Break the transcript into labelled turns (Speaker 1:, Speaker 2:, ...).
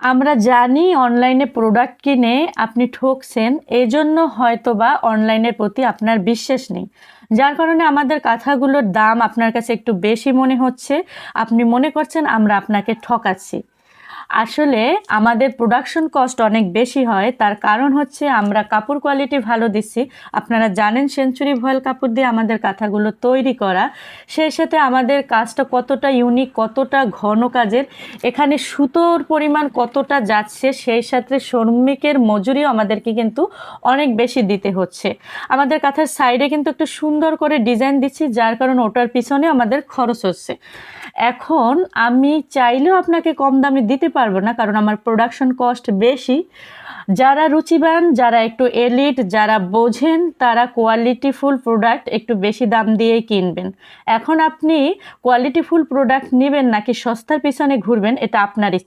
Speaker 1: আমরা জানি অনলাইনে প্রোডাক্ট কিনে আপনি ঠকছেন, এজন্য হয়তোবা অনলাইনের প্রতি আপনার বিশ্বাস নেই। যার কারণে আমাদের কাঁথাগুলোর দাম আপনার কাছে একটু বেশি মনে হচ্ছে। আপনি মনে করছেন আমরা আপনাকে ঠকাচ্ছি। আসলে আমাদের প্রোডাকশন কস্ট অনেক বেশি হয়, তার কারণ হচ্ছে আমরা কাপড় কোয়ালিটি ভালো দিচ্ছি। আপনারা জানেন সেঞ্চুরি ভয়েল কাপড় দিয়ে আমাদের কাঁথাগুলো তৈরি করা, সেই সাথে আমাদের কাজটা কতটা ইউনিক, কতটা ঘন কাজের, এখানে সুতোর পরিমাণ কতটা যাচ্ছে, সেই সাথে শ্রমিকের মজুরিও আমাদেরকে কিন্তু অনেক বেশি দিতে হচ্ছে। আমাদের কাঁথার সাইডে কিন্তু একটু সুন্দর করে ডিজাইন দিচ্ছি, যার কারণে ওটার পিছনে আমাদের খরচ হচ্ছে। এখন আমি চাইলেও আপনাকে কম দামে দিতে পারবো না, কারণ আমার প্রোডাকশন কস্ট বেশি। যারা রুচিবান, যারা একটু এলিট, যারা বোঝেন, তারা কোয়ালিটিফুল প্রোডাক্ট একটু বেশি দাম দিয়েই কিনবেন। এখন আপনি কোয়ালিটিফুল প্রোডাক্ট নেবেন নাকি সস্তার পিছনে ঘুরবেন, এটা আপনার ইচ্ছা।